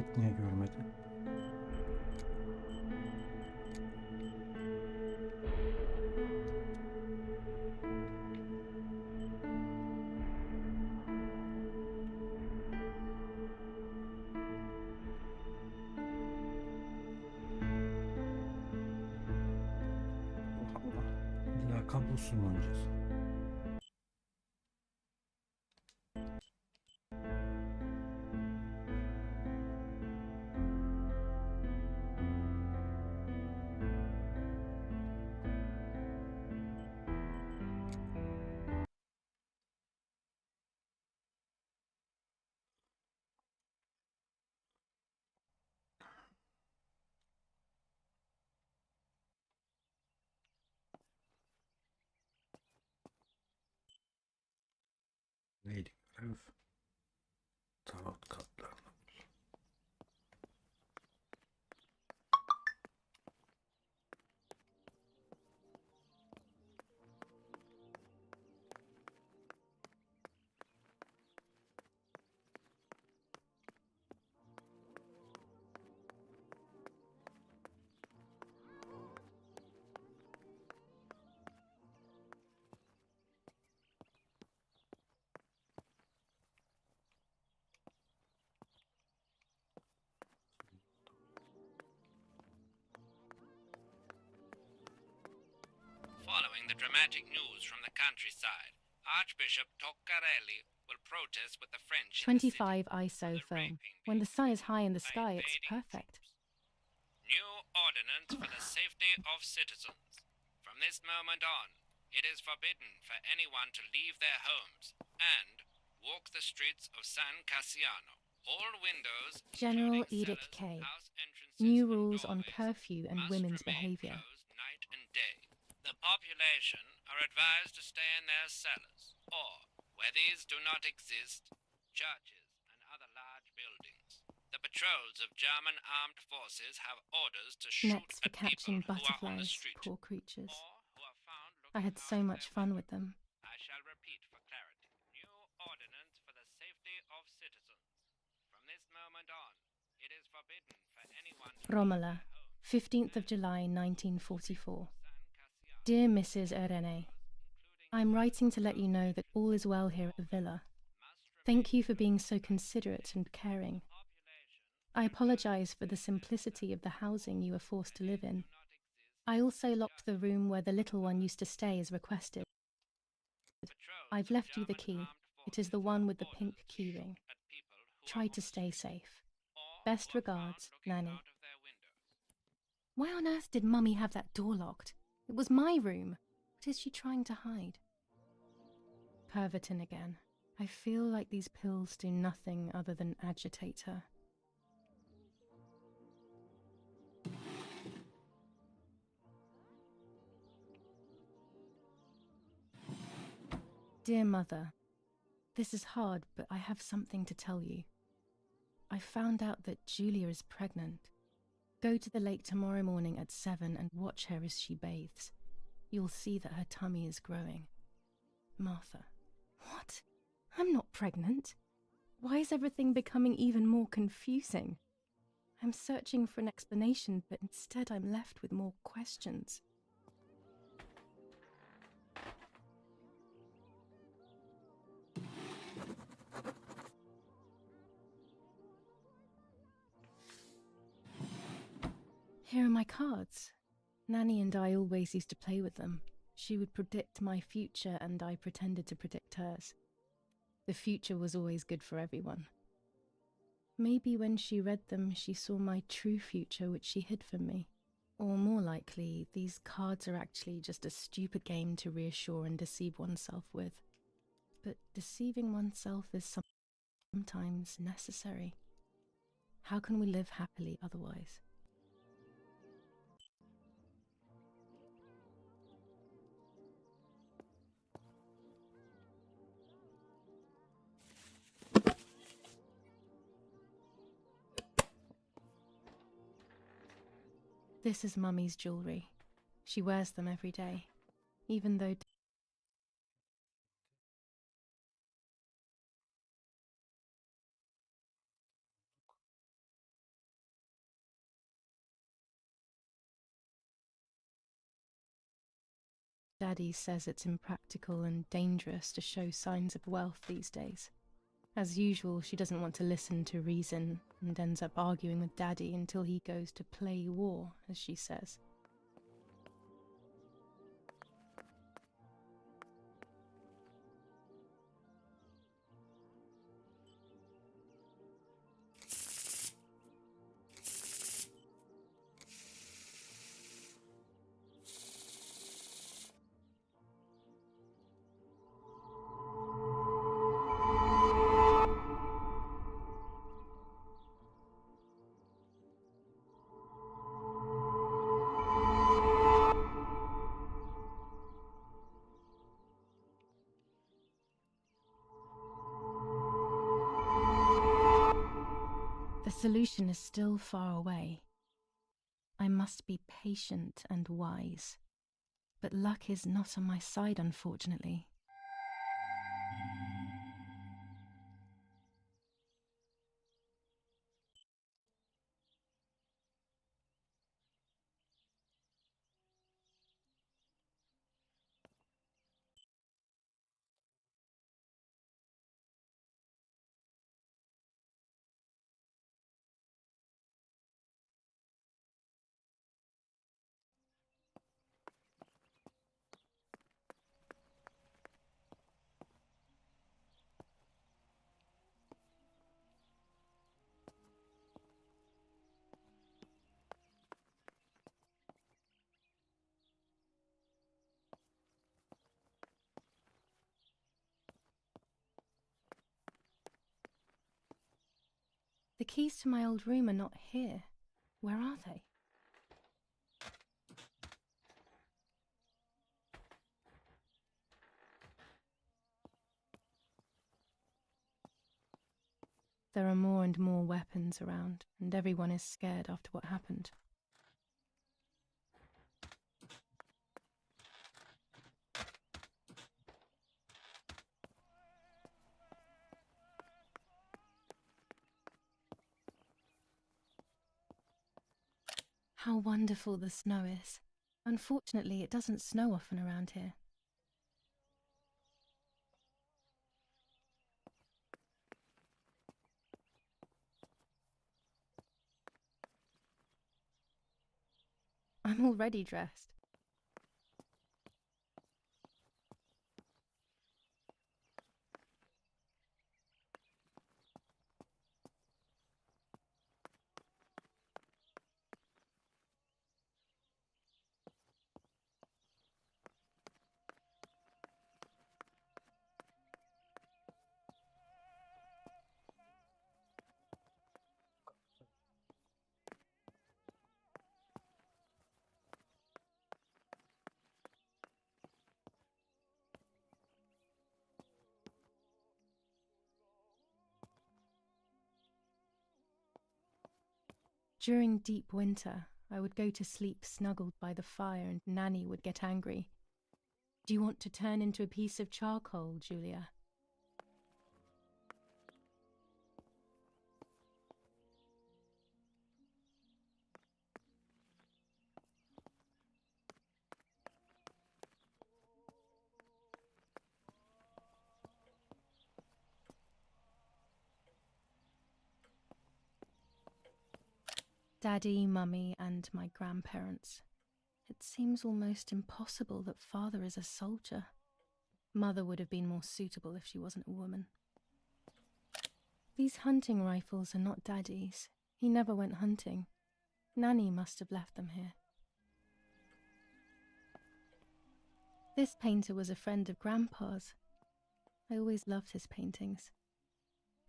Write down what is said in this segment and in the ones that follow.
Evet, niye görmedi? Allah Allah. İlla kablosuz mu oynayacağız? Neydi görev? Tarot kartlarını. Following the dramatic news from the countryside, Archbishop Toccarelli will protest with the French in the city 25 ISO for the film. raping When the sun is high in the by sky, it's invading perfect. troops. New ordinance for the safety of citizens. From this moment on, it is forbidden for anyone to leave their homes and walk the streets of San Cassiano. All windows, General including Edict cellars, K. house entrances, New and rules on doorways, curfew and must women's remain behavior. closed night and day. The population are advised to stay in their cellars, or, where these do not exist, churches and other large buildings. The patrols of German armed forces have orders to shoot Nets for at people catching who are on the butterflies, street, poor creatures. or who are found I looking had so out of much their fun windows. with them. I shall repeat for clarity. New ordinance for the safety of citizens. From this moment on, it is forbidden for anyone to Romola, leave their home 15th of July 1944. Dear Mrs. Irene, I'm writing to let you know that all is well here at the villa. Thank you for being so considerate and caring. I apologize for the simplicity of the housing you were forced to live in. I also locked the room where the little one used to stay as requested. I've left you the key. It is the one with the pink keyring. Try to stay safe. Best regards, Nanny. Why on earth did Mummy have that door locked? It was my room. What is she trying to hide? Pervertin again. I feel like these pills do nothing other than agitate her. Dear Mother, this is hard, but I have something to tell you. I found out that Julia is pregnant. Go to the lake tomorrow morning at 7 and watch her as she bathes. You'll see that her tummy is growing. Martha. What? I'm not pregnant. Why is everything becoming even more confusing? I'm searching for an explanation, but instead I'm left with more questions. Here are my cards. Nanny and I always used to play with them. She would predict my future and I pretended to predict hers. The future was always good for everyone. Maybe when she read them, she saw my true future which she hid from me. Or more likely, these cards are actually just a stupid game to reassure and deceive oneself with. But deceiving oneself is sometimes necessary. How can we live happily otherwise? This is Mummy's jewellery. She wears them every day, even though Daddy says it's impractical and dangerous to show signs of wealth these days. As usual, she doesn't want to listen to reason and ends up arguing with Daddy until he goes to play war, as she says. The solution is still far away. I must be patient and wise. But luck is not on my side, unfortunately. The keys to my old room are not here. Where are they? There are more and more weapons around, and everyone is scared after what happened. How wonderful the snow is. Unfortunately, it doesn't snow often around here. I'm already dressed. During deep winter, I would go to sleep snuggled by the fire and Nanny would get angry. "Do you want to turn into a piece of charcoal, Julia?" Daddy, Mummy, and my grandparents. It seems almost impossible that Father is a soldier. Mother would have been more suitable if she wasn't a woman. These hunting rifles are not Daddy's. He never went hunting. Nanny must have left them here. This painter was a friend of Grandpa's. I always loved his paintings.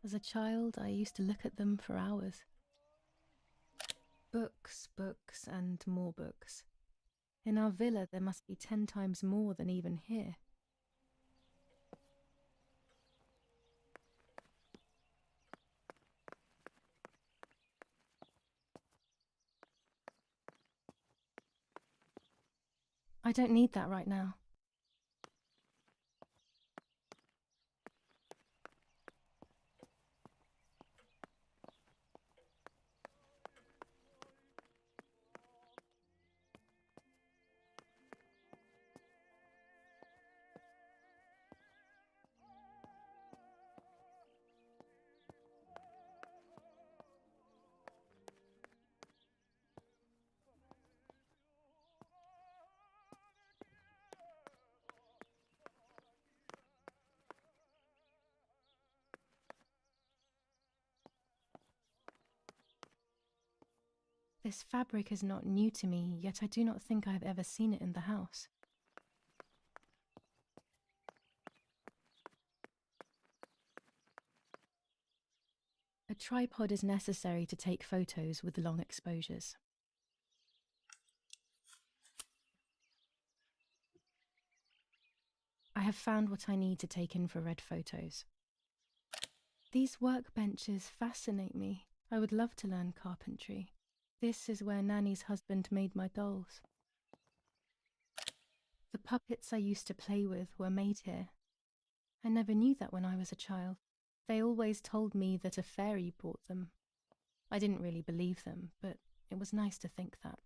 As a child, I used to look at them for hours. Books, books, and more books. In our villa, there must be 10 times more than even here. I don't need that right now. This fabric is not new to me, yet I do not think I have ever seen it in the house. A tripod is necessary to take photos with long exposures. I have found what I need to take infrared photos. These workbenches fascinate me. I would love to learn carpentry. This is where Nanny's husband made my dolls. The puppets I used to play with were made here. I never knew that when I was a child. They always told me that a fairy brought them. I didn't really believe them, but it was nice to think that.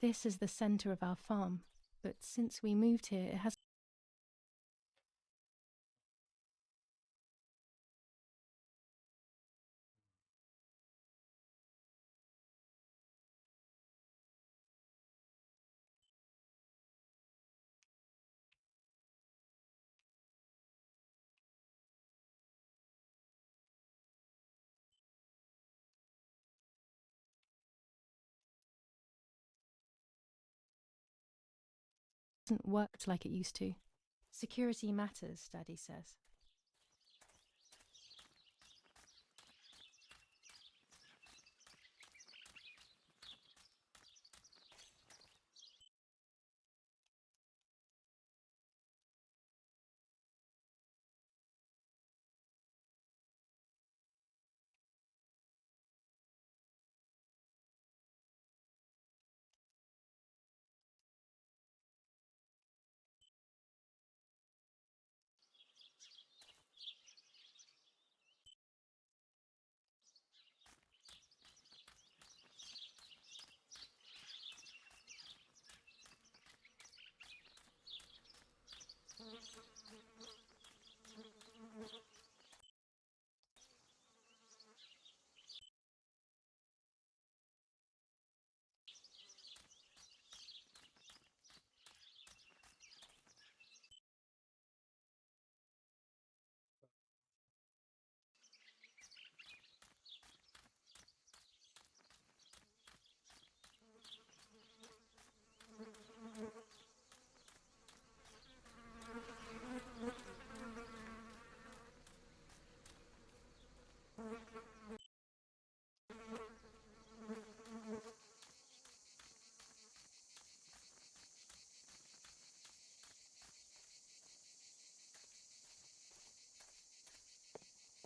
This is the center of our farm, but since we moved here, it hasn't worked like it used to. Security matters, Daddy says.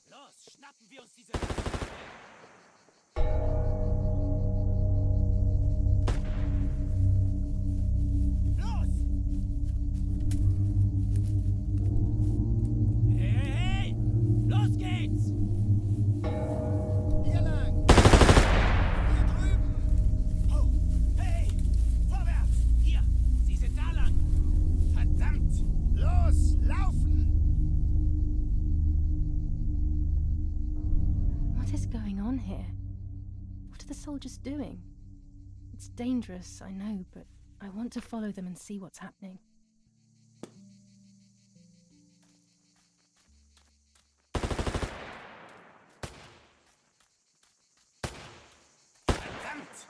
Los, schnappen wir uns diese... Los! Hey, hey, hey! Los geht's! Hier lang! Hier drüben! Oh, hey! Vorwärts! Hier! Sie sind da lang! Verdammt! Los, laufen! What is going on here? What are the soldiers doing? It's dangerous, I know, but I want to follow them and see what's happening. Verdammt!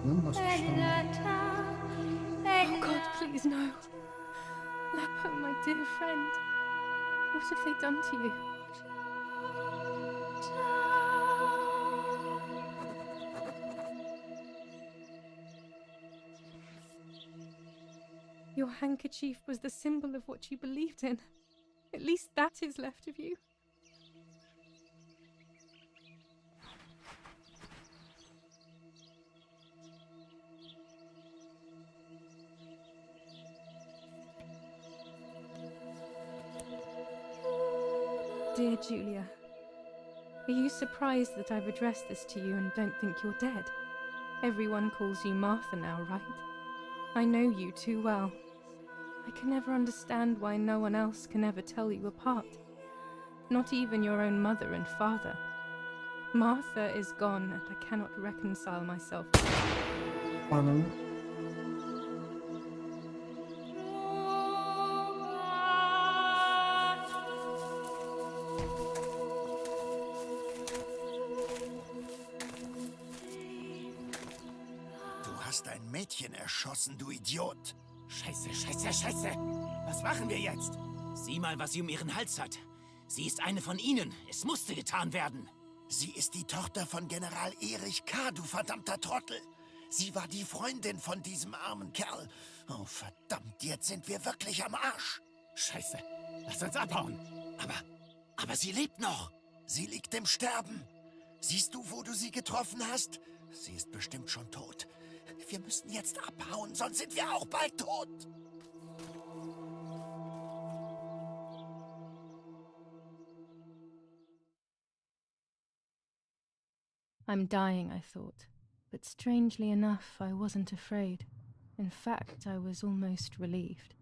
Bunu mu basmış lan? Oh God, please no. Lapo, my dear friend. What have they done to you? Your handkerchief was the symbol of what you believed in. At least that is left of you. Dear Julia, are you surprised that I've addressed this to you and don't think you're dead? Everyone calls you Martha now, right? I know you too well. I can never understand why no one else can ever tell you apart. Not even your own mother and father. Martha is gone and I cannot reconcile myself. Ananı. Du hast ein Mädchen erschossen, du Idiot. Scheiße, scheiße, scheiße. Was machen wir jetzt? Sieh mal, was sie um ihren Hals hat. Sie ist eine von ihnen. Es musste getan werden. Sie ist die Tochter von General Erich K., du verdammter Trottel. Sie war die Freundin von diesem armen Kerl. Oh, verdammt, jetzt sind wir wirklich am Arsch. Scheiße. Lass uns abhauen. Aber sie lebt noch. Sie liegt im Sterben. Siehst du, wo du sie getroffen hast? Sie ist bestimmt schon tot. Wir müssen jetzt abhauen, sonst sind wir auch bald tot. I'm dying, I thought, but strangely enough, I wasn't afraid. In fact, I was almost relieved.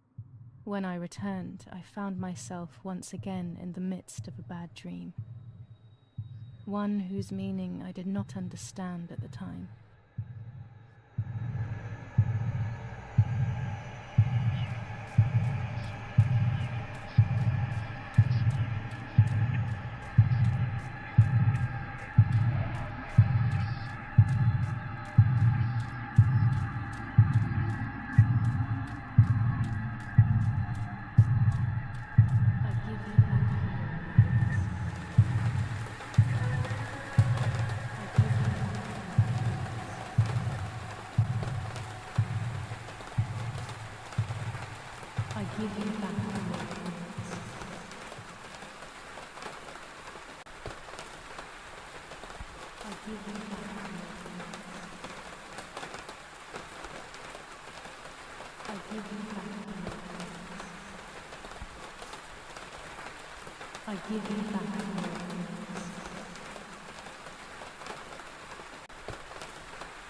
When I returned, I found myself once again in the midst of a bad dream. One whose meaning I did not understand at the time. I give you back your moments. I give you back your moments. I give you back your moments. I give you back your moments.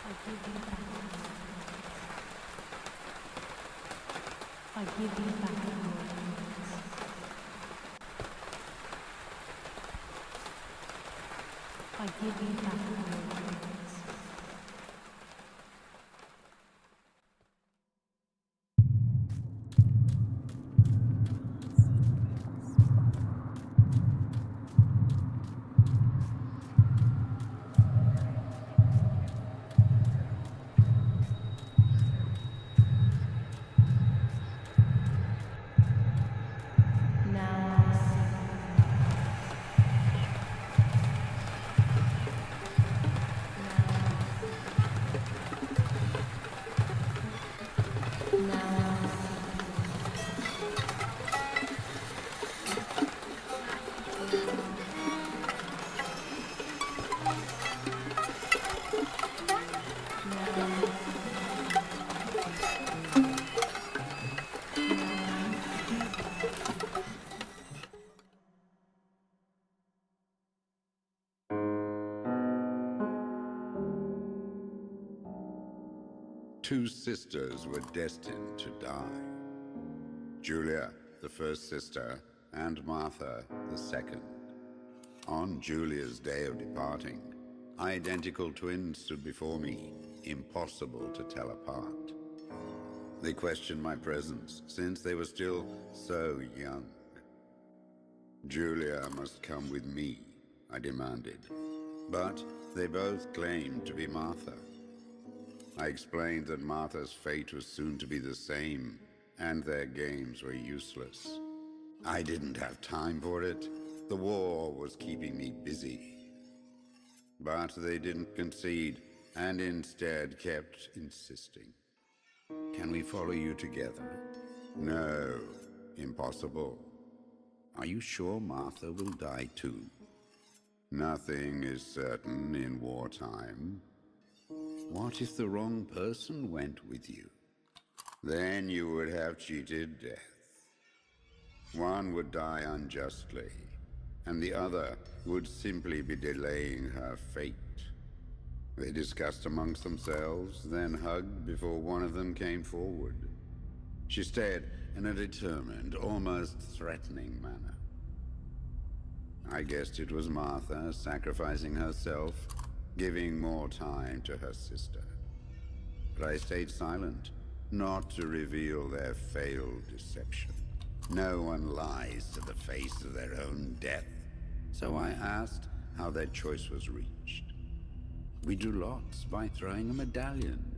I give you back your moments. I give you back your moments. I give you back your moments. Two sisters were destined to die. Julia, the first sister, and Martha, the second. On Julia's day of departing, identical twins stood before me, impossible to tell apart. They questioned my presence, since they were still so young. Julia must come with me, I demanded, but they both claimed to be Martha. I explained that Martha's fate was soon to be the same, and their games were useless. I didn't have time for it. The war was keeping me busy. But they didn't concede, and instead kept insisting. Can we follow you together? No, impossible. Are you sure Martha will die too? Nothing is certain in wartime. What if the wrong person went with you? Then you would have cheated death. One would die unjustly, and the other would simply be delaying her fate. They discussed amongst themselves, then hugged before one of them came forward. She stared in a determined, almost threatening manner. I guessed it was Martha sacrificing herself, giving more time to her sister. But I stayed silent, not to reveal their failed deception. No one lies to the face of their own death. So I asked how their choice was reached. We drew lots by throwing a medallion,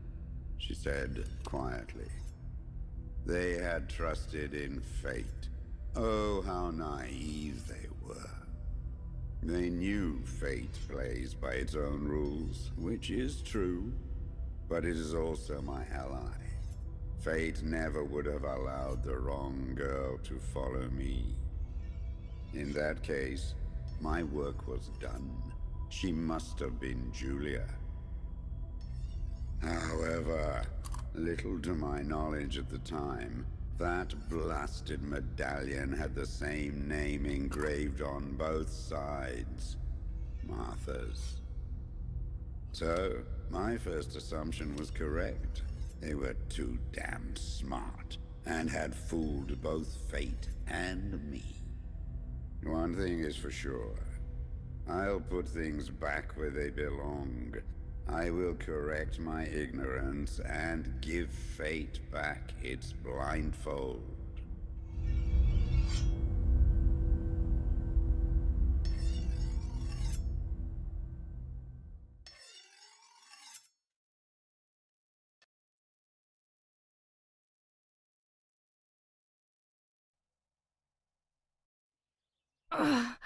she said quietly. They had trusted in fate. Oh, how naive they were. They knew fate plays by its own rules, which is true, but it is also my ally. Fate never would have allowed the wrong girl to follow me. In that case, my work was done. She must have been Julia. However, little to my knowledge at the time, that blasted medallion had the same name engraved on both sides. Martha's. So, my first assumption was correct. They were too damn smart, and had fooled both fate and me. One thing is for sure. I'll put things back where they belong. I will correct my ignorance and give fate back its blindfold. Ugh.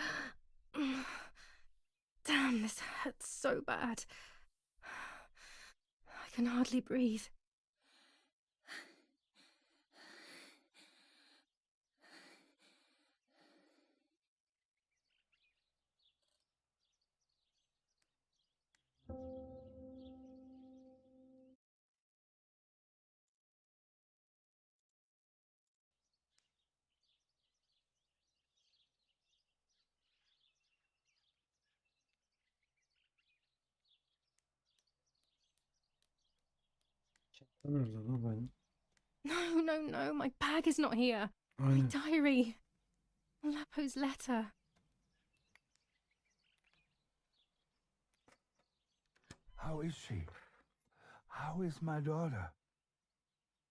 Damn, this hurts so bad. I can hardly breathe. Çanta nerede lan benim? No, no, no, my bag is not here. My Aynen. diary. Lapo's letter. How is she? How is my daughter?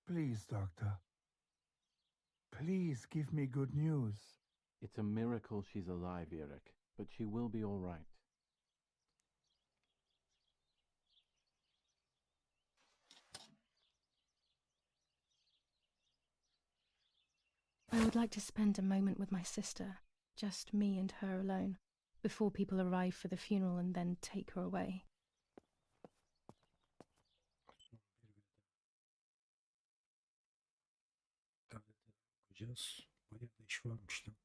Please, doctor. Please give me good news. It's a miracle she's alive, Eric, but she will be all right. I would like to spend a moment with my sister, just me and her alone, before people arrive for the funeral and then take her away. Bakacağız. Bayağı da iş varmış lan.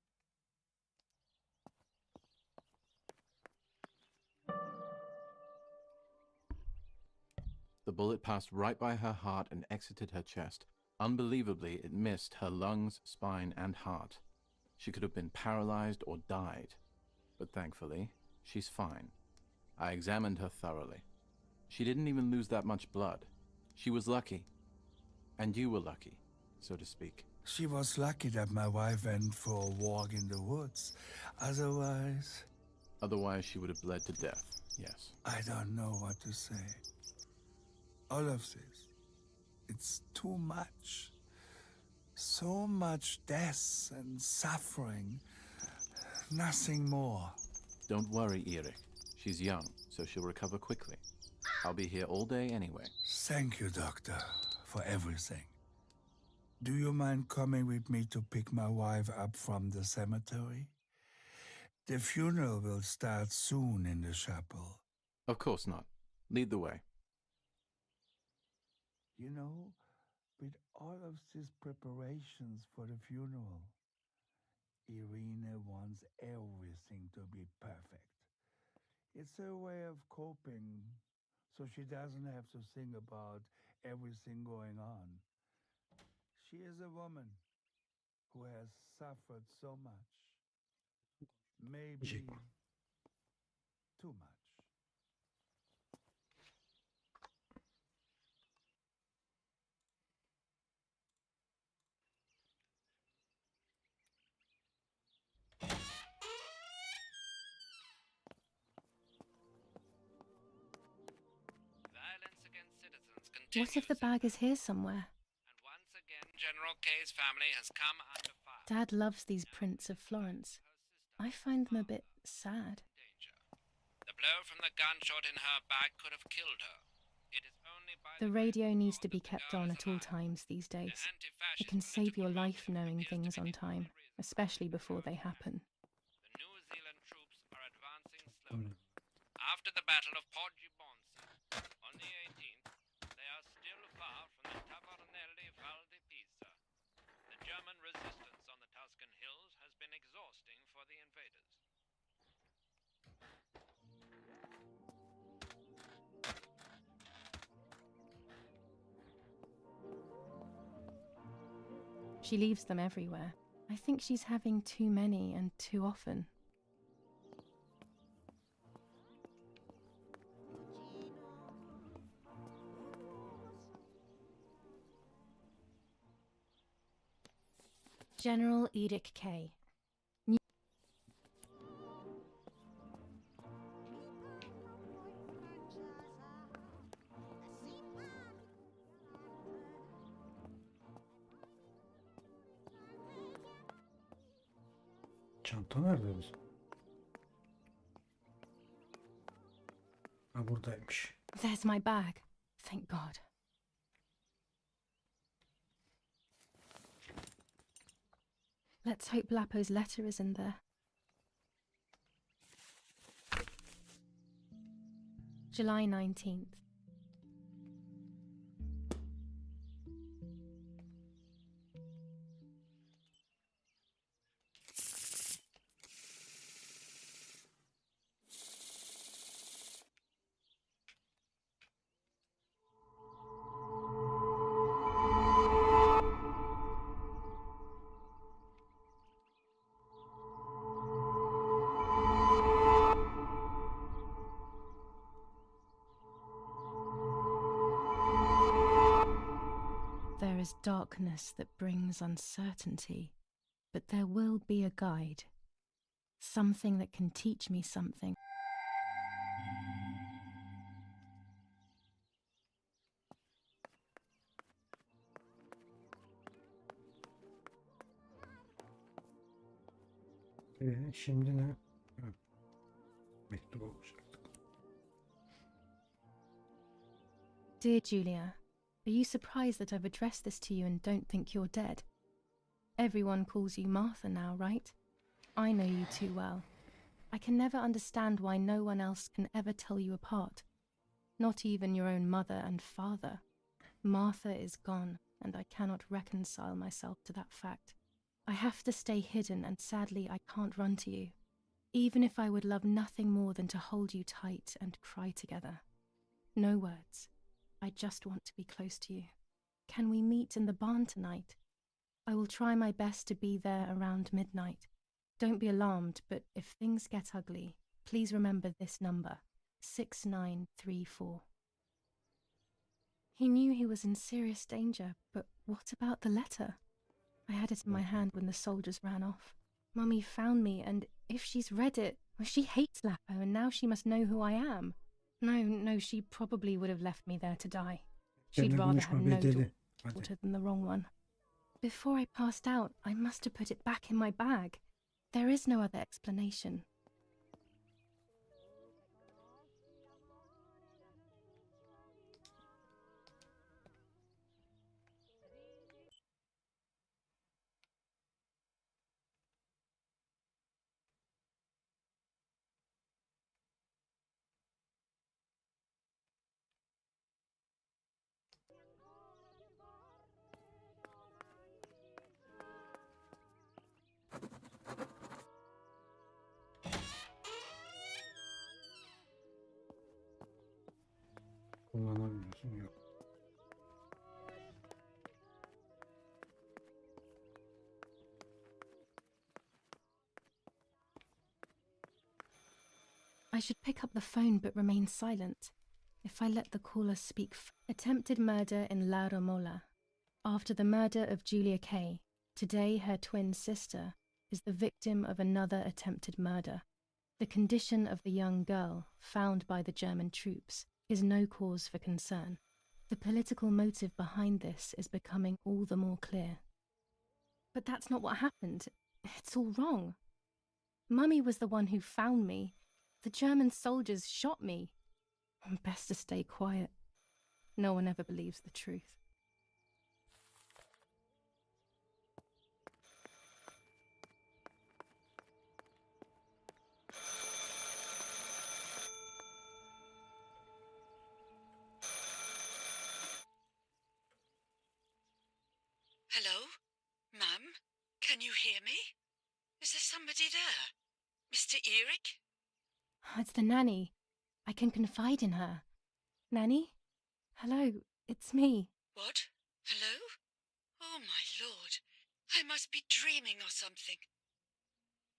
The bullet passed right by her heart and exited her chest. Unbelievably, it missed her lungs, spine, and heart. She could have been paralyzed or died. But thankfully, she's fine. I examined her thoroughly. She didn't even lose that much blood. She was lucky. And you were lucky, so to speak. She was lucky that my wife went for a walk in the woods. Otherwise, Otherwise, she would have bled to death, yes. I don't know what to say. All of this, it's too much. So much death and suffering. Nothing more. Don't worry, Eric. She's young, so she'll recover quickly. I'll be here all day anyway. Thank you, Doctor, for everything. Do you mind coming with me to pick my wife up from the cemetery? The funeral will start soon in the chapel. Of course not. Lead the way. You know, with all of these preparations for the funeral, Irina wants everything to be perfect. It's her way of coping, so she doesn't have to think about everything going on. She is a woman who has suffered so much. Maybe too much. Violence against citizens What if the continues, bag is here somewhere? and once again General K's family has come under fire. Dad loves these prints of Florence. I find them a bit sad. Danger. The blow from the gunshot in her back could have killed her. It is only by The radio needs to be that the kept girl on is at all alive. times these The days. anti-fascist It can save your political life motive knowing appears to things be on the time, only reason. especially before they happen. The New Zealand troops are advancing slowly. After the Battle of Poggibonsi on the 18th, they are still far from the Tavernelli Val di Pisa. The German resistance on the Tuscan hills has been exhausting for the invaders. She leaves them everywhere. I think she's having too many and too often. General Edict K. Çanta nerede bizim? Ha buradaymış. There's my bag. Thank God. Let's hope Lapo's letter is in there. July 19th. There is darkness that brings uncertainty, but there will be a guide. Something that can teach me something. Şimdi ne? Ha, mektup olacaktık. Dear Julia, are you surprised that I've addressed this to you and don't think you're dead? Everyone calls you Martha now, right? I know you too well. I can never understand why no one else can ever tell you apart. Not even your own mother and father. Martha is gone, and I cannot reconcile myself to that fact. I have to stay hidden, and sadly I can't run to you. Even if I would love nothing more than to hold you tight and cry together. No words. I just want to be close to you. Can we meet in the barn tonight? I will try my best to be there around midnight. Don't be alarmed, but if things get ugly, please remember this number, 6934. He knew he was in serious danger, but what about the letter? I had it in my hand when the soldiers ran off. Mummy found me, and if she's read it, well, she hates Lapo, and now she must know who I am. No, she probably would have left me there to die. She'd Benimle rather konuşma have be no deli. Hadi. daughter than the wrong one. Before I passed out, I must have put it back in my bag. There is no other explanation. Kullanamıyorsun, yok. I should pick up the phone but remain silent. If I let the caller speak. Attempted murder in La Romola. After the murder of Julia Kay, today her twin sister is the victim of another attempted murder. The condition of the young girl, found by the German troops, is no cause for concern. The political motive behind this is becoming all the more clear. But that's not what happened. It's all wrong. Mummy was the one who found me. The German soldiers shot me. Best to stay quiet. No one ever believes the truth. Hello? Mum? Can you hear me? Is there somebody there? Mr. Eric? It's the nanny. I can confide in her. Nanny? Hello, it's me. What? Hello? Oh, my lord. I must be dreaming or something.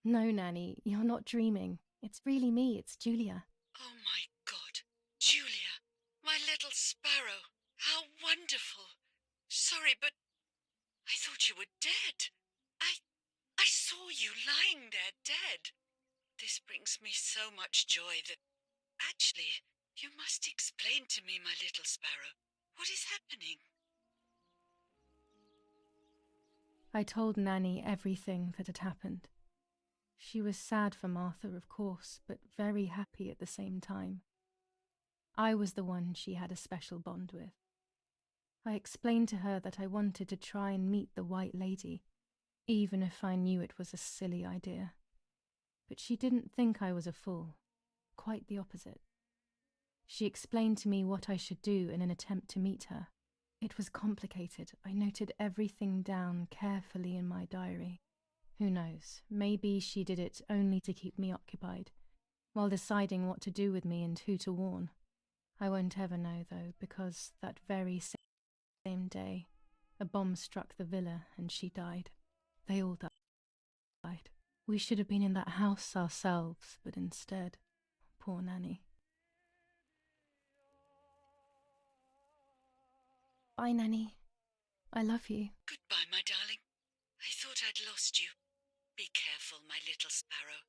No, Nanny, you're not dreaming. It's really me, it's Julia. Oh, my God. Julia, my little sparrow. How wonderful. Sorry, but I thought you were dead. I saw you lying there dead. This brings me so much joy that... Actually, you must explain to me, my little sparrow. What is happening? I told Nanny everything that had happened. She was sad for Martha, of course, but very happy at the same time. I was the one she had a special bond with. I explained to her that I wanted to try and meet the White Lady, even if I knew it was a silly idea. But she didn't think I was a fool. Quite the opposite. She explained to me what I should do in an attempt to meet her. It was complicated. I noted everything down carefully in my diary. Who knows, maybe she did it only to keep me occupied, while deciding what to do with me and who to warn. I won't ever know, though, because that very same day, a bomb struck the villa and she died. They all died. We should have been in that house ourselves, but instead, poor Nanny. Bye, Nanny. I love you. Goodbye, my darling. I thought I'd lost you. Be careful, my little sparrow.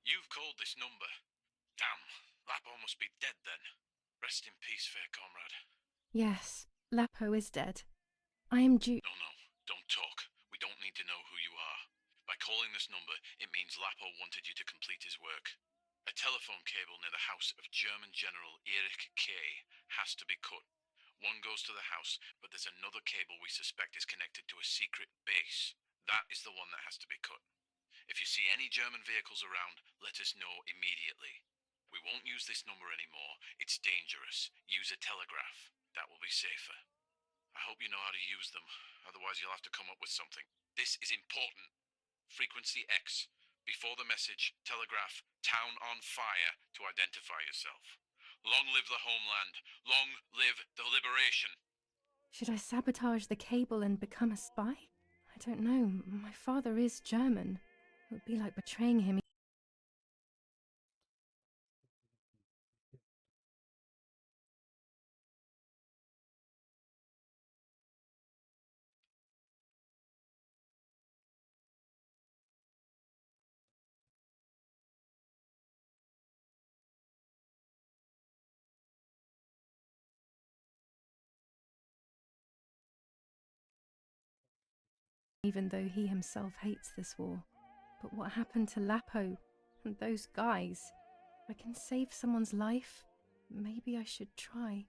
You've called this number. Damn, Lapo must be dead then. Rest in peace, fair comrade. Yes, Lapo is dead. I am due. No, don't talk. We don't need to know who you are. By calling this number, it means Lapo wanted you to complete his work. A telephone cable near the house of German General Erich K. has to be cut. One goes to the house, but there's another cable we suspect is connected to a secret base. That is the one that has to be cut. If you see any German vehicles around, let us know immediately. We won't use this number anymore. It's dangerous. Use a telegraph. That will be safer. I hope you know how to use them. Otherwise, you'll have to come up with something. This is important. Frequency X. Before the message, telegraph town on fire to identify yourself. Long live the homeland. Long live the liberation. Should I sabotage the cable and become a spy? I don't know. My father is German. It would be like betraying him. Even though he himself hates this war. But what happened to Lapo and those guys? If I can save someone's life, maybe I should try.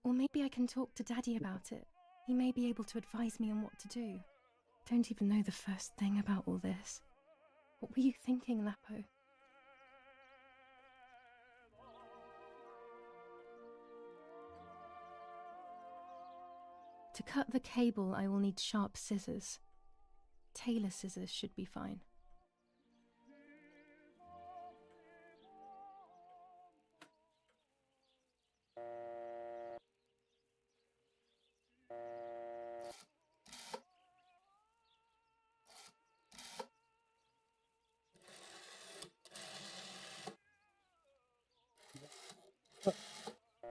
Or maybe I can talk to Daddy about it. He may be able to advise me on what to do. Don't even know the first thing about all this. What were you thinking, Lapo? To cut the cable, I will need sharp scissors. Tailor scissors should be fine.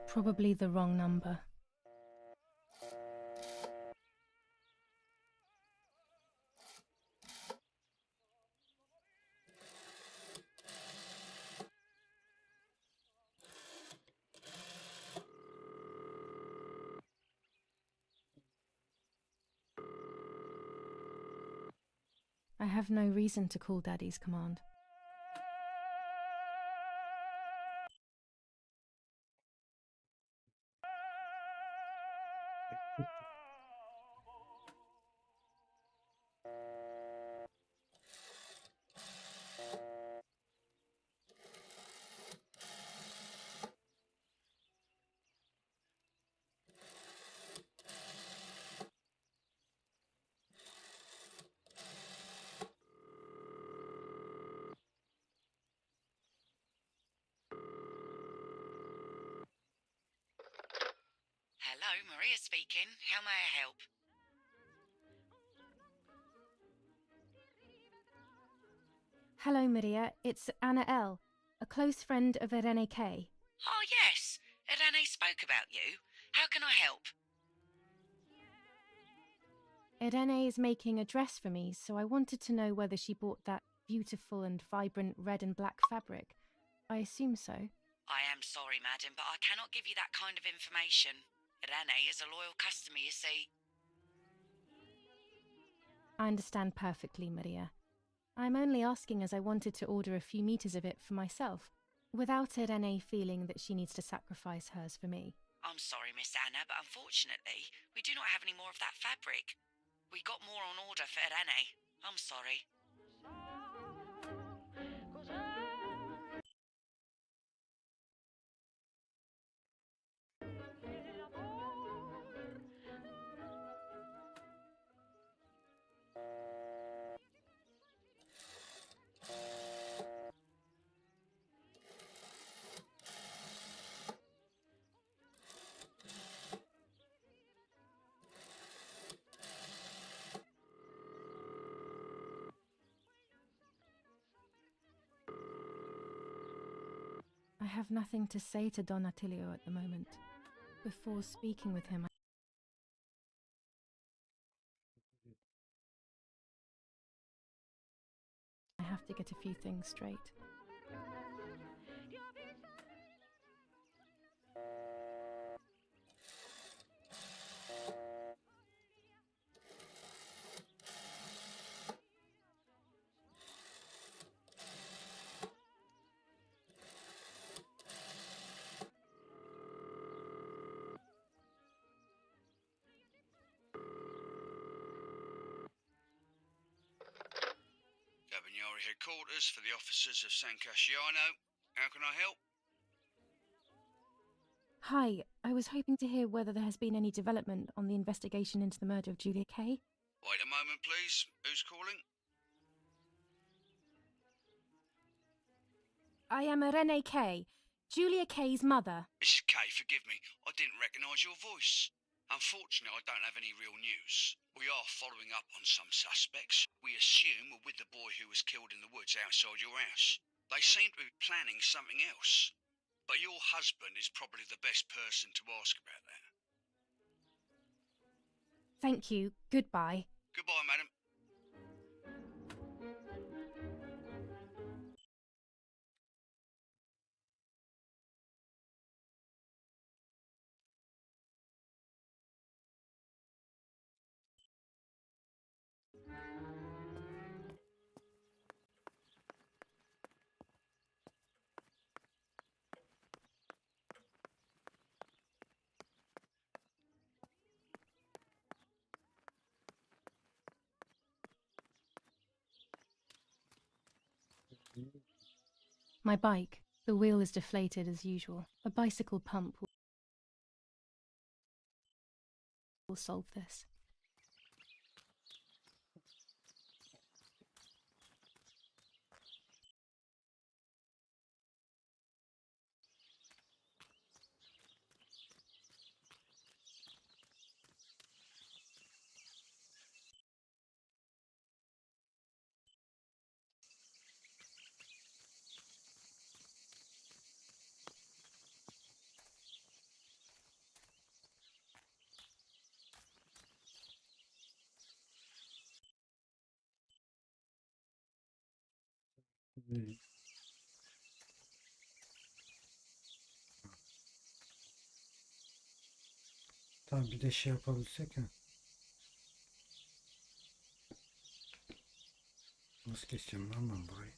Probably the wrong number. I have no reason to call Daddy's command. Hello, Maria speaking. How may I help? Hello, Maria. It's Anna L., a close friend of Irene K. Oh, yes. Irene spoke about you. How can I help? Irene is making a dress for me, so I wanted to know whether she bought that beautiful and vibrant red and black fabric. I assume so. I am sorry, madam, but I cannot give you that kind of information. Irene is a loyal customer, you see. I understand perfectly, Maria. I'm only asking as I wanted to order a few meters of it for myself, without Irene feeling that she needs to sacrifice hers for me. I'm sorry, Miss Anna, but unfortunately, we do not have any more of that fabric. We got more on order for Irene. I'm sorry. I have nothing to say to Don Attilio at the moment. Before speaking with him, I have to get a few things straight. Carabinieri headquarters for the officers of San Casciano. How can I help? Hi, I was hoping to hear whether there has been any development on the investigation into the murder of Julia Kay. Wait a moment, please. Who's calling? I am Irene Kay, Julia Kay's mother. Mrs. Kay, forgive me. I didn't recognise your voice. Unfortunately, I don't have any real news. We are following up on some suspects. We assume we're with the boy who was killed in the woods outside your house. They seem to be planning something else. But your husband is probably the best person to ask about that. Thank you. Goodbye. Goodbye, madam. My bike. The wheel is deflated as usual. A bicycle pump will solve this. Evet. Tamam, bir de şey yapabilsek ha. Nasıl keseceğim lan ben burayı?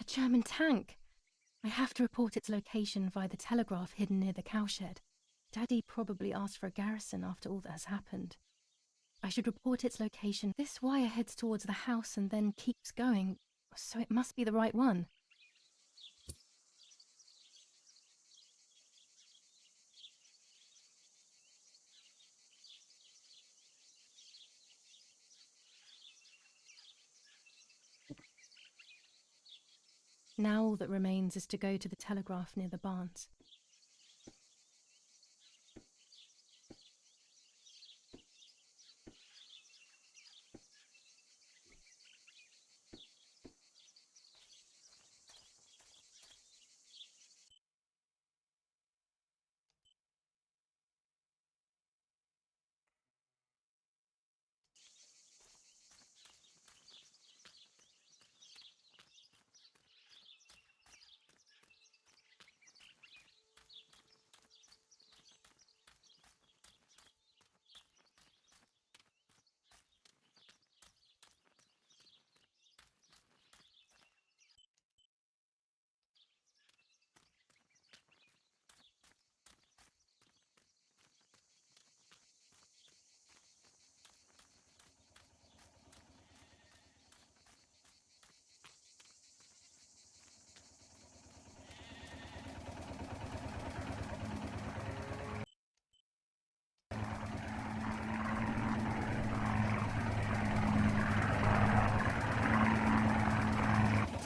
A German tank! I have to report its location via the telegraph hidden near the cowshed. Daddy probably asked for a garrison after all that has happened. I should report its location. This wire heads towards the house and then keeps going, so it must be the right one. Now all that remains is to go to the telegraph near the barns.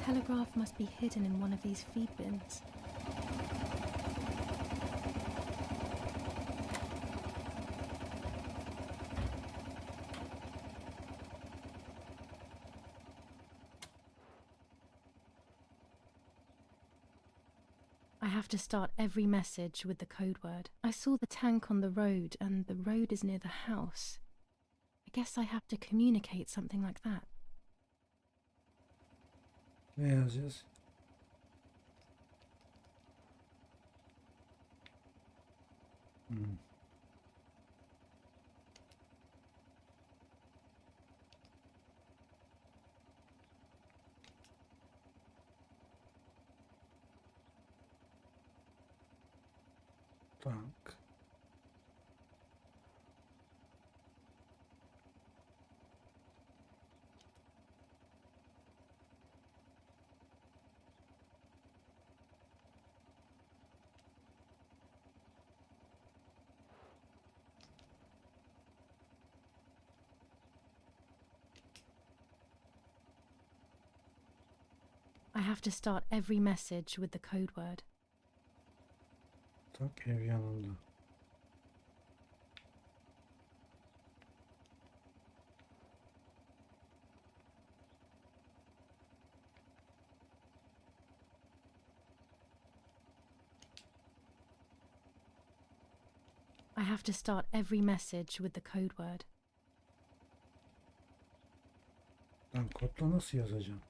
The telegraph must be hidden in one of these feed bins. I have to start every message with the code word. I saw the tank on the road, and the road is near the house. I guess I have to communicate something like that. Ne yazacağız? Hmm. Tank. I have to start every message with the code word. Tak ev yanında. I have to start every message with the code word. Lan kodla nasıl yazacağım?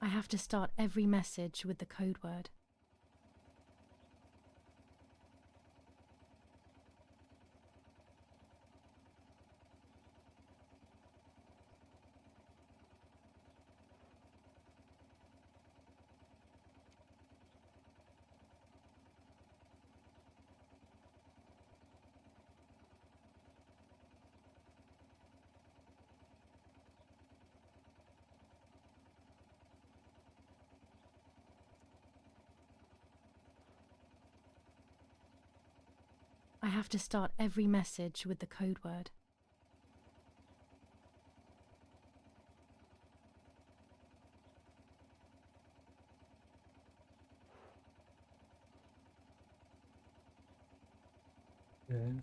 I have to start every message with the code word. I have to start every message with the code word. Ve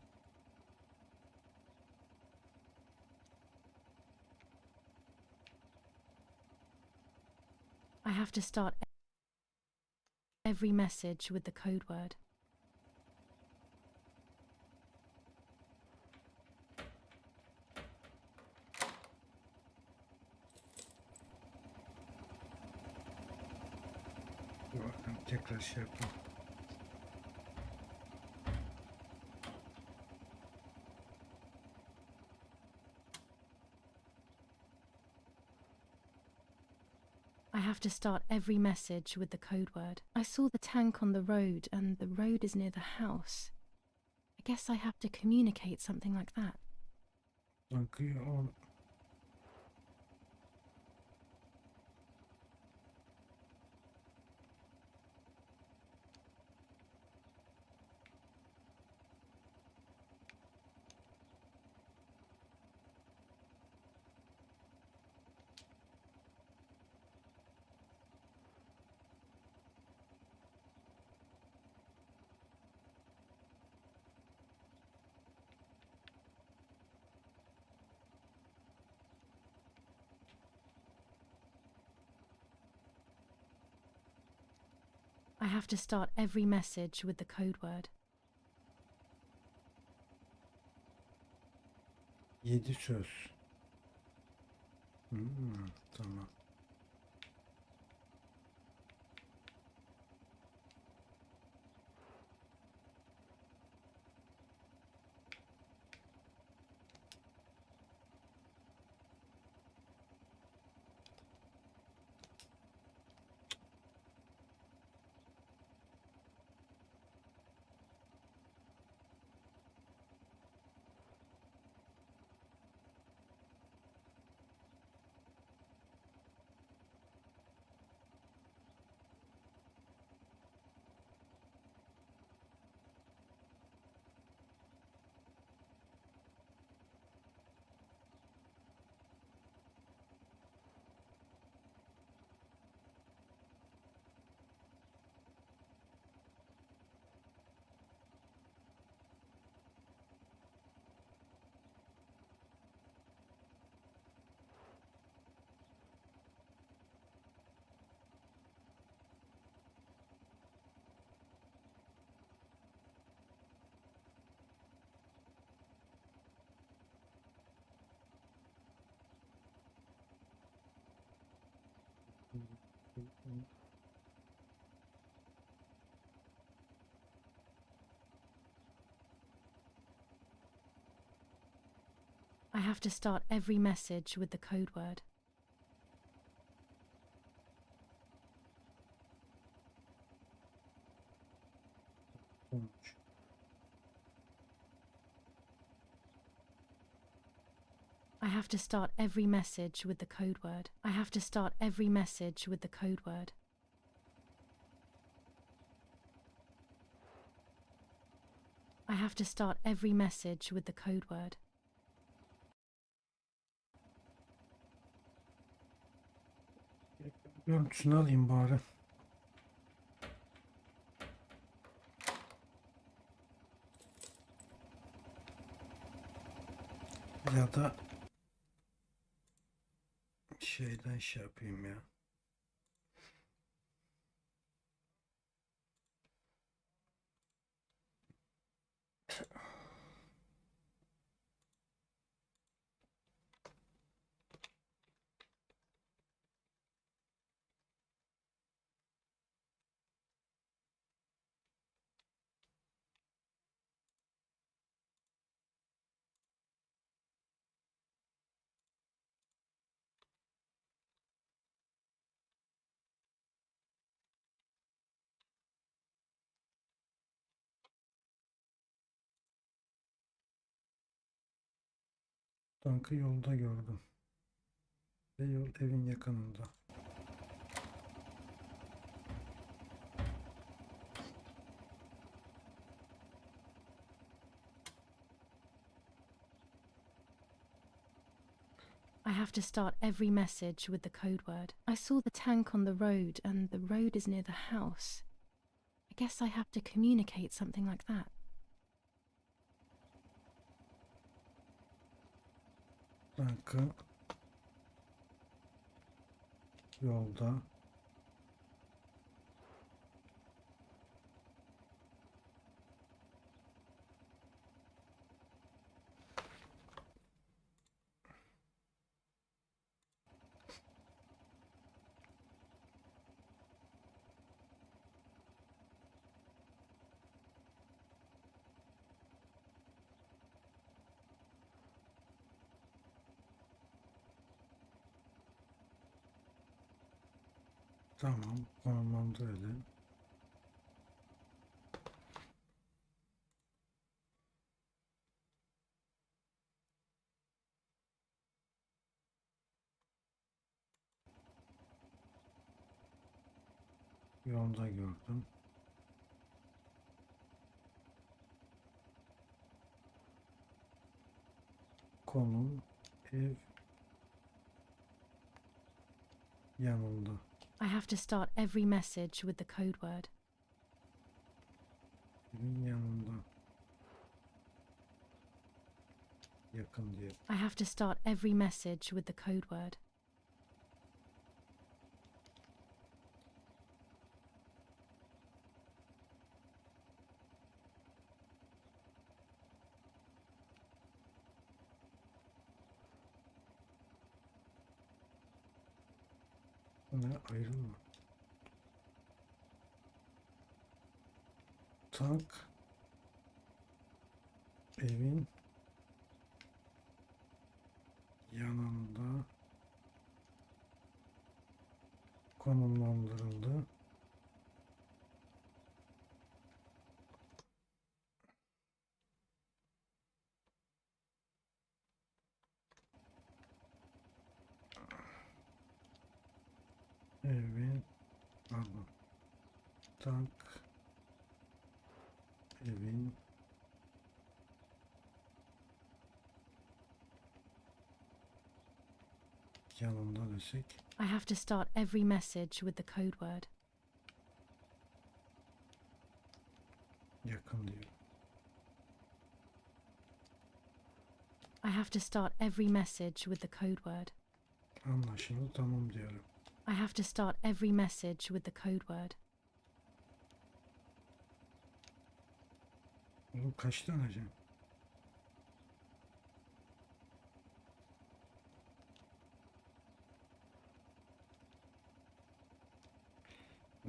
I have to start every message with the code word. dur bakalım tekrar şey yapalım. I have to start every message with the code word. I saw the tank on the road, and the road is near the house. I guess I have to communicate something like that. Tankı o I have to start every message with the code word. 7 söz. Tamam. I have to start every message with the code word. Sonuç. I have to start every message with the code word. I have to start every message with the code word. I have to start every message with the code word. Görüntüsünü alayım bari. Ya da şeyden şey yapayım ya. Tankı yolda gördüm. Ve yol evin yakınında. I have to start every message with the code word. I saw the tank on the road, and the road is near the house. I guess I have to communicate something like that. Tankı yolda. Tamam, konumlandıralım. Yolda gördüm. Konum ev yanında. I have to start every message with the code word. Evin yanında. Yakın diye. I have to start every message with the code word. Ne ayrılma. Tank evin yanında konumlandırıldı. Evin pardon. Tank evin yanında desek. I have to start every message with the code word. Yakın diyor. I have to start every message with the code word. Anlaşıldı, tamam diyorum. I have to start every message with the code word. Oğlum kaç tane can?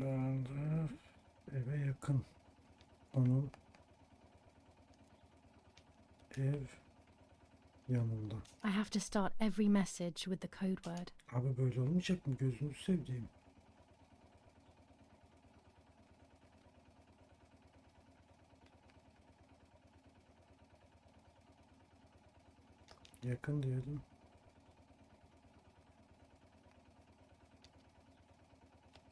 anda eve yakın. Onun ev yanında. I have to start every message with the code word. Abi böyle olmayacak mı? Gözünü sevdiğim. Yakın diyelim.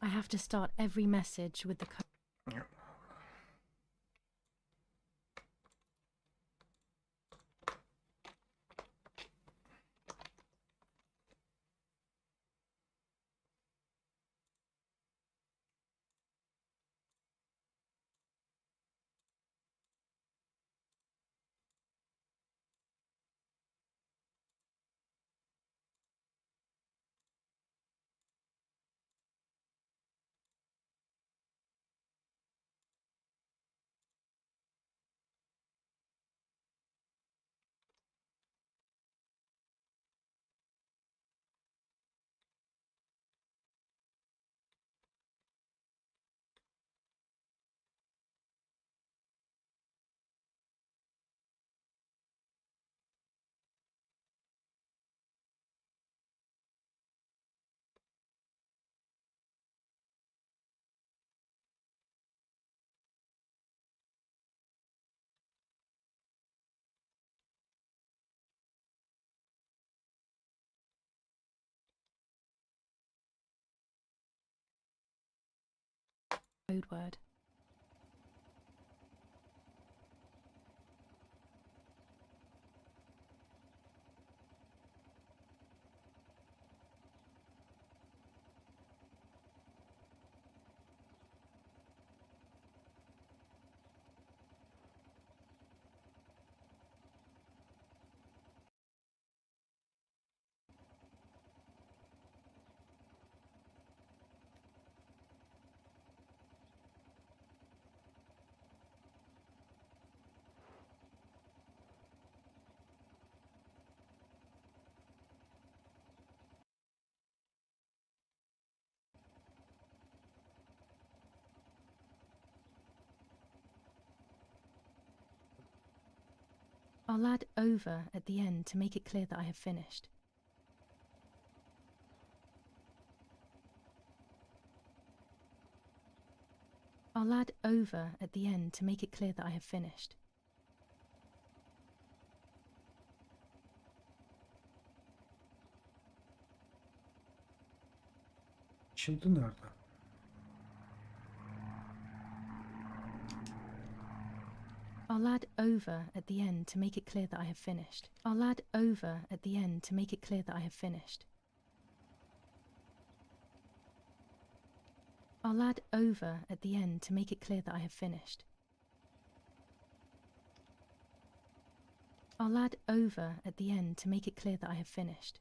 I have to start every message with the code. Code word. I'll add over at the end to make it clear that I have finished. I'll add over at the end to make it clear that I have finished. Şimdi nerede? I'll add over at the end to make it clear that I have finished. I'll add over at the end to make it clear that I have finished. I'll add over at the end to make it clear that I have finished. I'll add over at the end to make it clear that I have finished.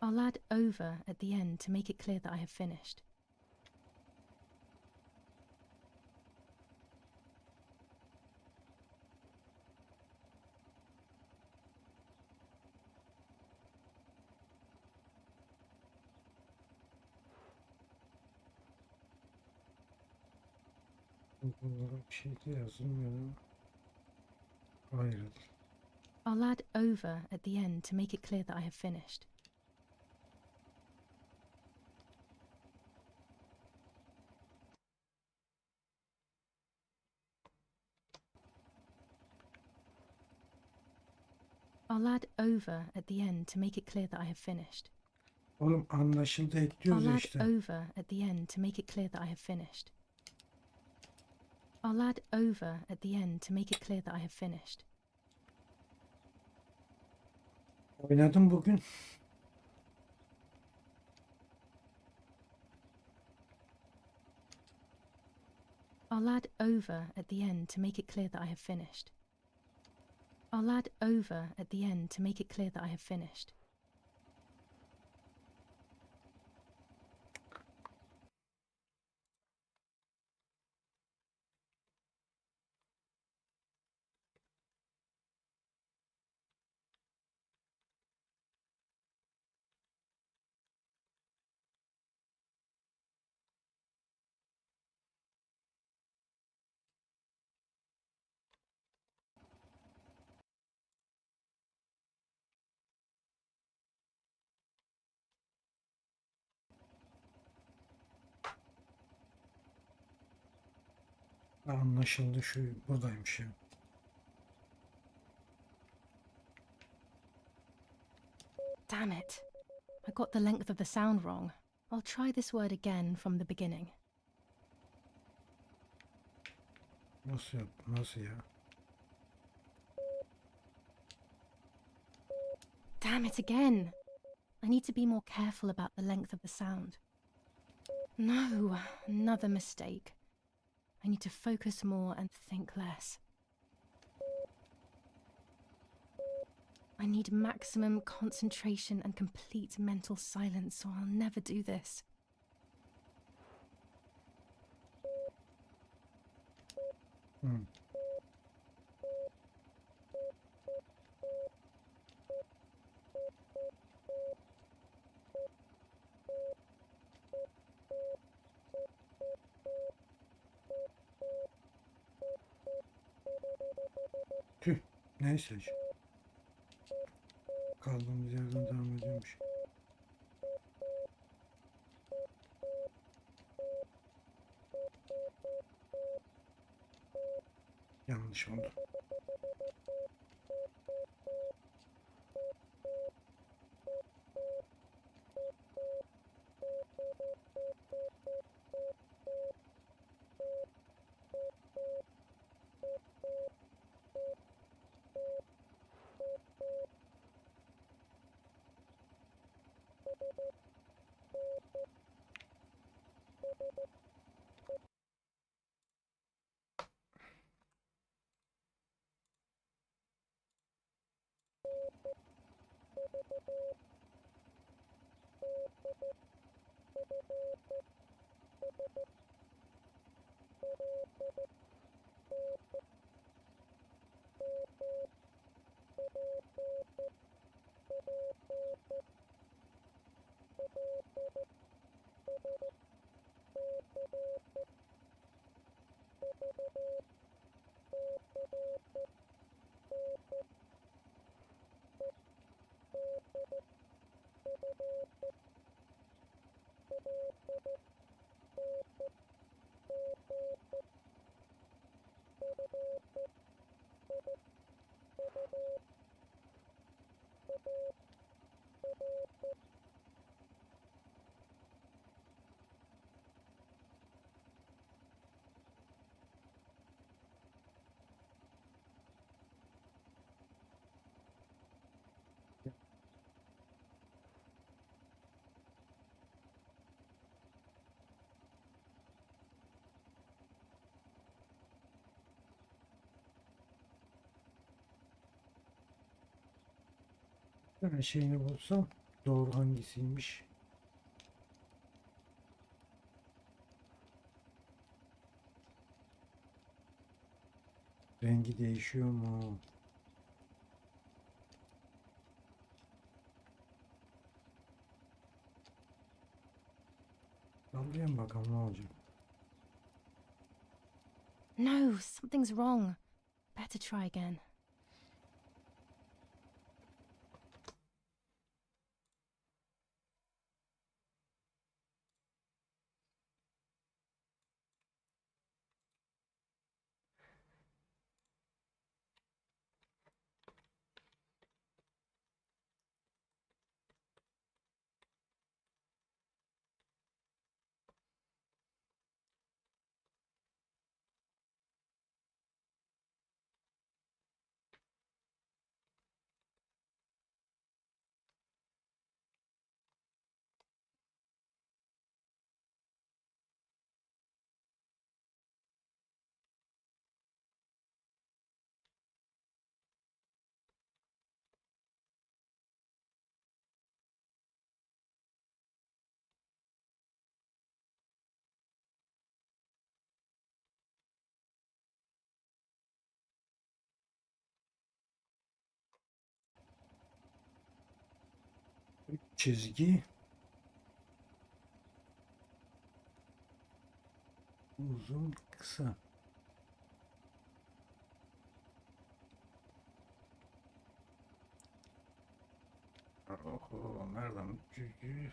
I'll add over at the end to make it clear that I have finished. Bunlara bir şey de yazılmıyor. Hayır. I'll add over at the end to make it clear that I have finished. I'll add over at the end to make it clear that I have finished. Oğlum anlaşıldı ekliyoruz I'll ya add işte. over at the end to make it clear that I have finished. I'll add over at the end to make it clear that I have finished. Oynadım bugün. I'll add over at the end to make it clear that I have finished. I'll add over at the end to make it clear that I have finished. Anlaşıldı, şu buradaymış ya. Damn it. I got the length of the sound wrong. I'll try this word again from the beginning. Nasıl yap? Nasıl ya? Damn it again. I need to be more careful about the length of the sound. No, another mistake. I need to focus more and think less. I need maximum concentration and complete mental silence, or I'll never do this. Hı. Tüh, neyse. Kaldığımız yerden devam ediyormuş. Yanlış oldu. Ben şeyini bulsam Doğru hangisiymiş? Rengi değişiyor mu? Sallayalım bakalım ne olacak. No, something's wrong. Better try again. Çizgi uzun kısa. Oho, nereden çizgi?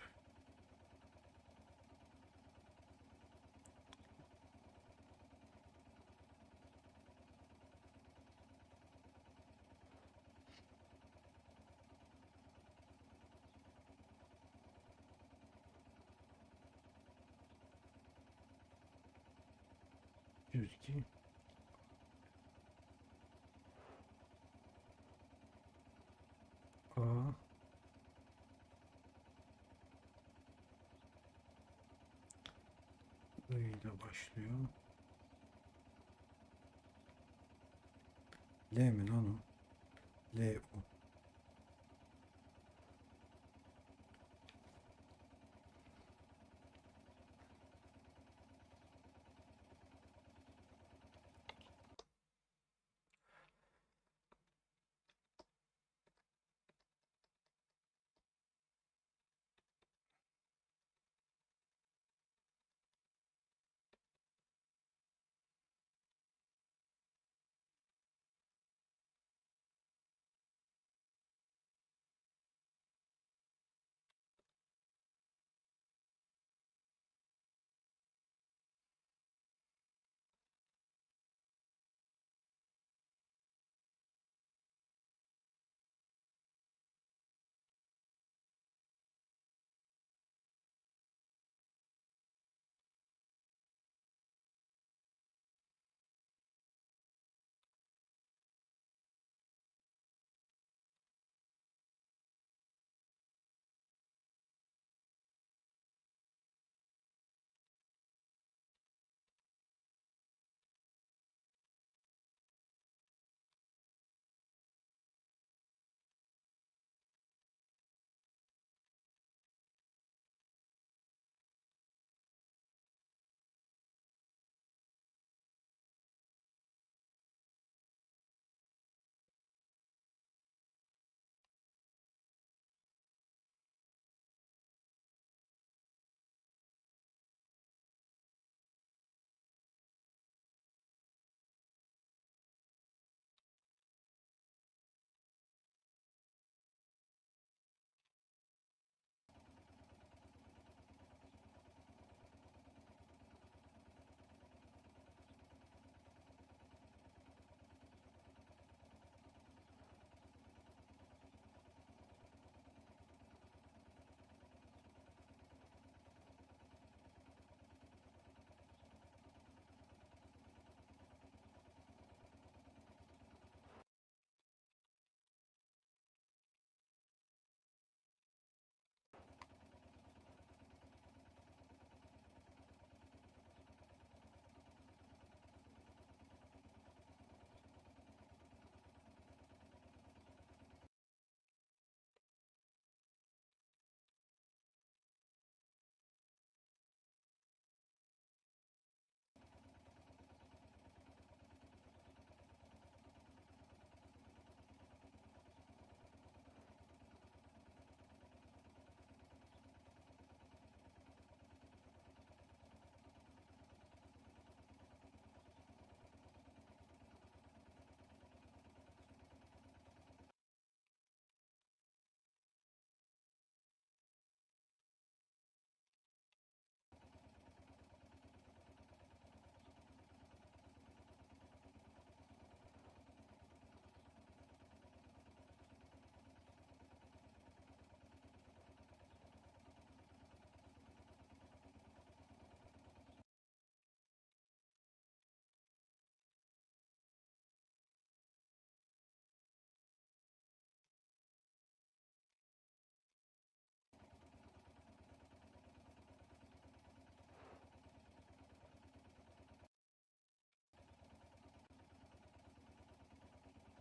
Çizgi. A. I ile başlıyor. L mi lan o? L o.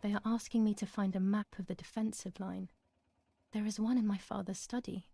They are asking me to find a map of the defensive line. There is one in my father's study.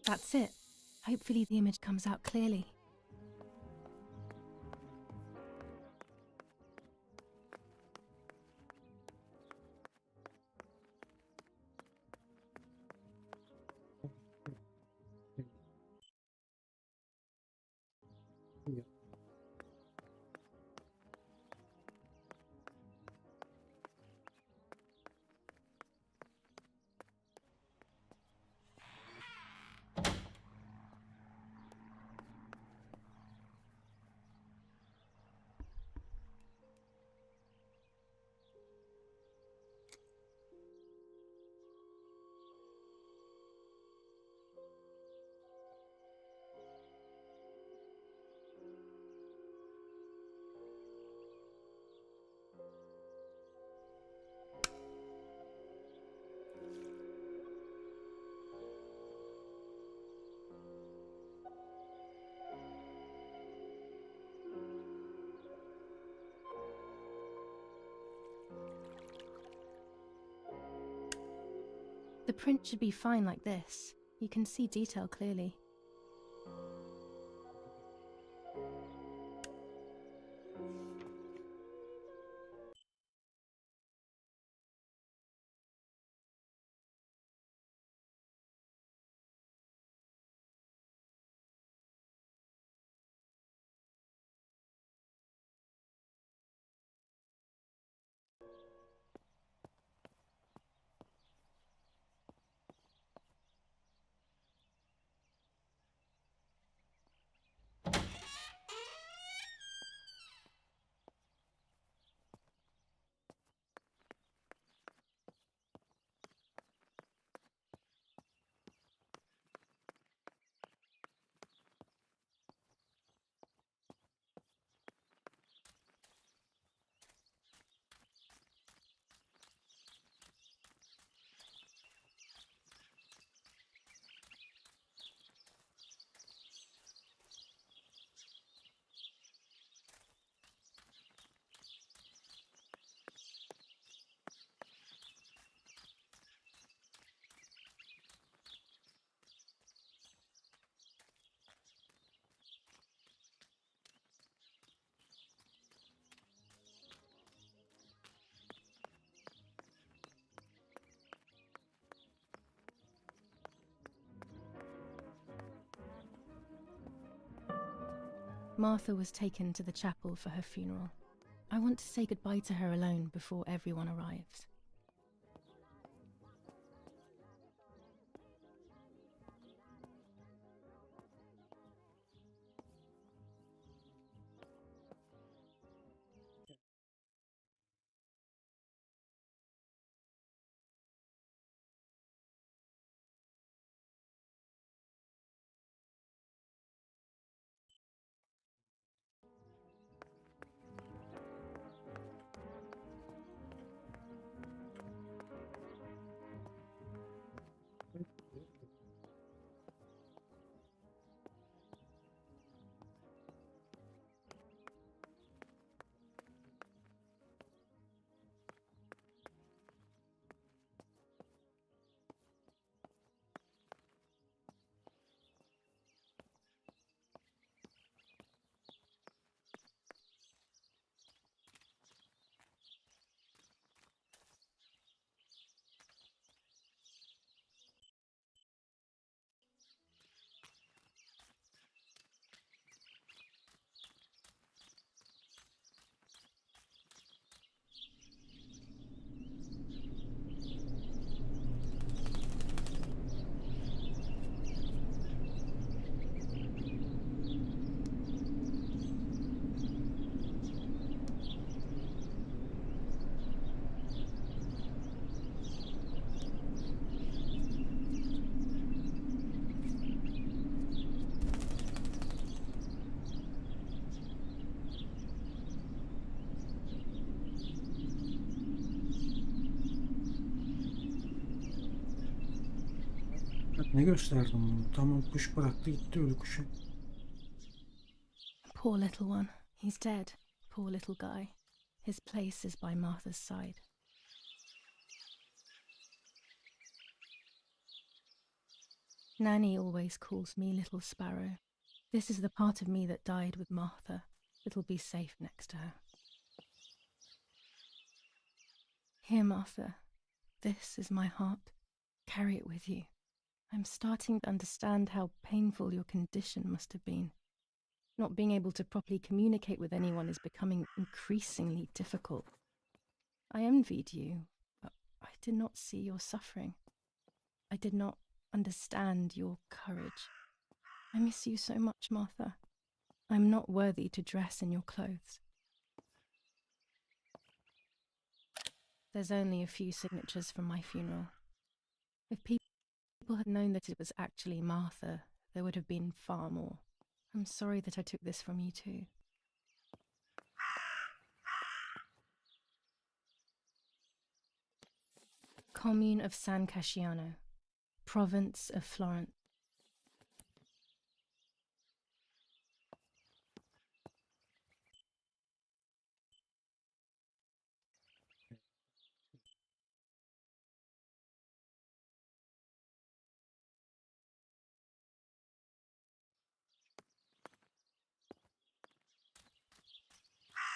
That's it. Hopefully the image comes out clearly. Yeah. The print should be fine like this. You can see detail clearly. Martha was taken to the chapel for her funeral. I want to say goodbye to her alone before everyone arrives. Ne gösterdim bunu? Tamam, kuş bıraktı gitti ölü kuşu. Poor little one. He's dead. Poor little guy. His place is by Martha's side. Nanny always calls me Little Sparrow. This is the part of me that died with Martha. It'll be safe next to her. Here, Martha. This is my heart. Carry it with you. I'm starting to understand how painful your condition must have been. Not being able to properly communicate with anyone is becoming increasingly difficult. I envied you, but I did not see your suffering. I did not understand your courage. I miss you so much, Martha. I'm not worthy to dress in your clothes. There's only a few signatures from my funeral. If people had known that it was actually Martha, there would have been far more. I'm sorry that I took this from you too. Commune of San Casciano, province of Florence.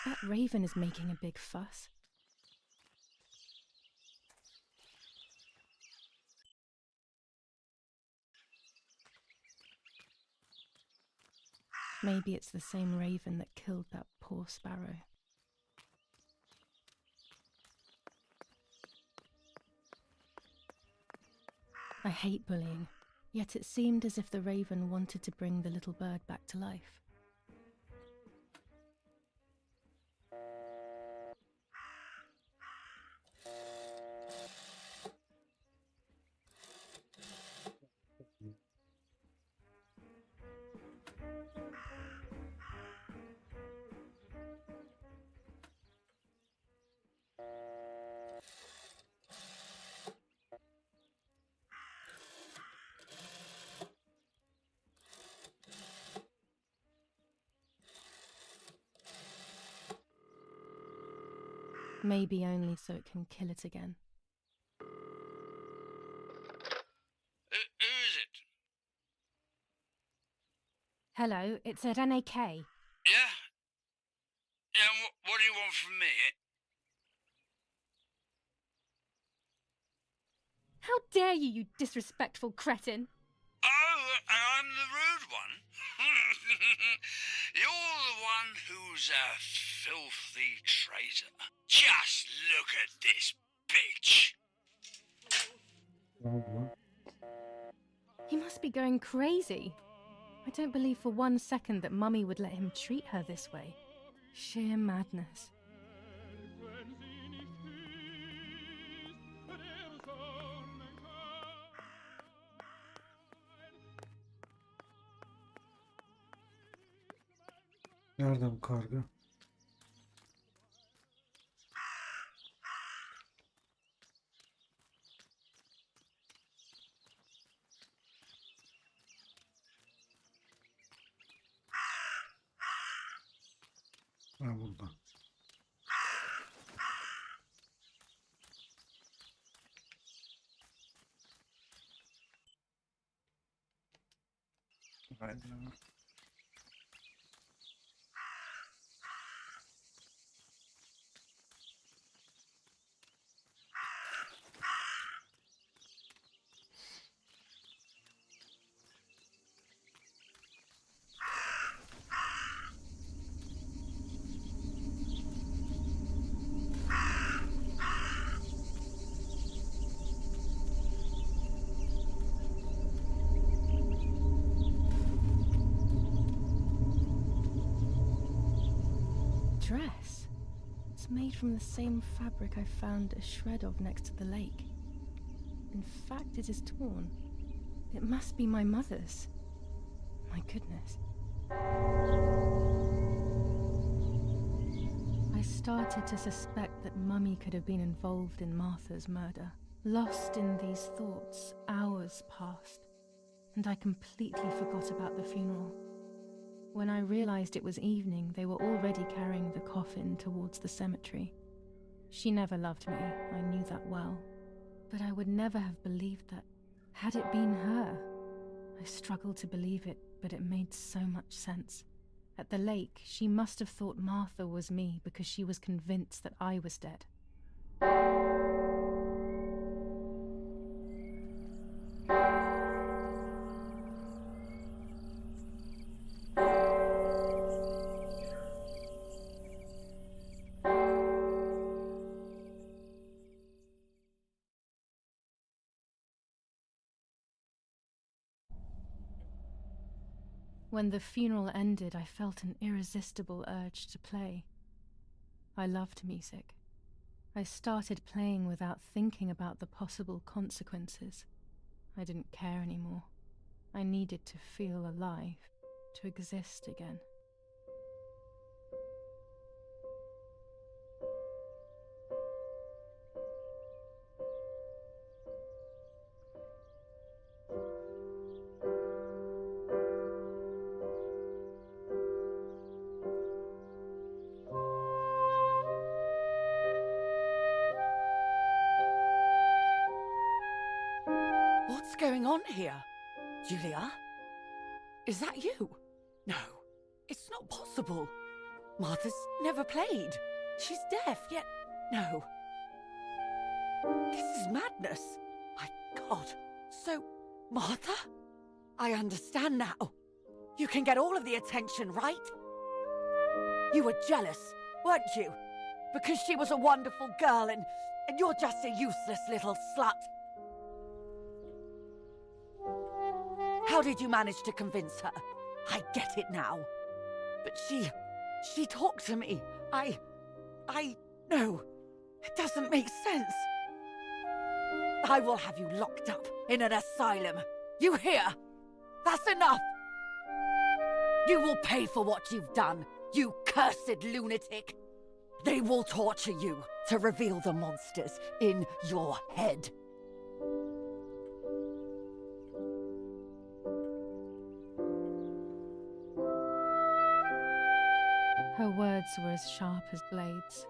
That raven is making a big fuss. Maybe it's the same raven that killed that poor sparrow. I hate bullying, yet it seemed as if the raven wanted to bring the little bird back to life. Maybe only so it can kill it again. Who is it? Hello, it's Renee K. Yeah? Yeah, and what do you want from me? How dare you, you disrespectful cretin! Oh, I'm the rude one? You're the one who's a filthy traitor. Just look at this bitch. Ne oldu lan? He must be going crazy. I don't believe for one second that Mummy would let him treat her this way. Sheer madness. Nerede bu karga? Ha, burada. Aynen. Dress? It's made from the same fabric I found a shred of next to the lake. In fact, it is torn. It must be my mother's. My goodness. I started to suspect that Mummy could have been involved in Martha's murder. Lost in these thoughts, hours passed. and I completely forgot about the funeral. When I realized it was evening, they were already carrying the coffin towards the cemetery. She never loved me, I knew that well. But I would never have believed that, had it been her. I struggled to believe it, but it made so much sense. At the lake, she must have thought Martha was me because she was convinced that I was dead. When the funeral ended, I felt an irresistible urge to play. I loved music. I started playing without thinking about the possible consequences. I didn't care anymore. I needed to feel alive, to exist again. What's going on here? Julia? Is that you? No, it's not possible. Martha's never played. She's deaf, yet no. This is madness. My God. So, Martha? I understand now. You can get all of the attention, right? You were jealous, weren't you? Because she was a wonderful girl and you're just a useless little slut. How did you manage to convince her? I get it now. But she talked to me. No, it doesn't make sense. I will have you locked up in an asylum. You hear? That's enough. You will pay for what you've done, you cursed lunatic. They will torture you to reveal the monsters in your head. Her words were as sharp as blades.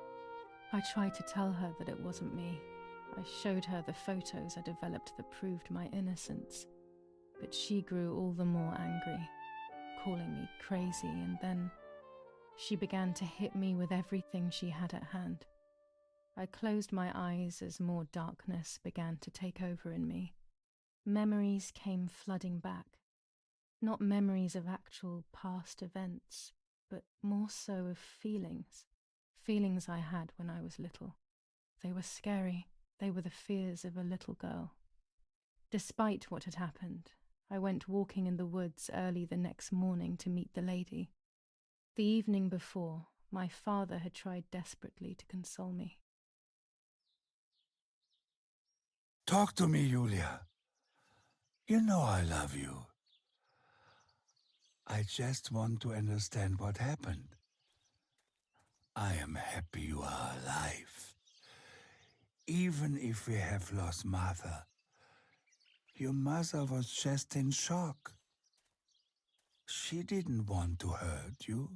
I tried to tell her that it wasn't me. I showed her the photos I developed that proved my innocence. But she grew all the more angry, calling me crazy, and then she began to hit me with everything she had at hand. I closed my eyes as more darkness began to take over in me. Memories came flooding back. Not memories of actual past events, but more so of feelings. Feelings I had when I was little. They were scary. They were the fears of a little girl. Despite what had happened, I went walking in the woods early the next morning to meet the lady. The evening before, my father had tried desperately to console me. Talk to me, Julia. You know I love you. I just want to understand what happened. I am happy you are alive. Even if we have lost Martha, your mother was just in shock. She didn't want to hurt you.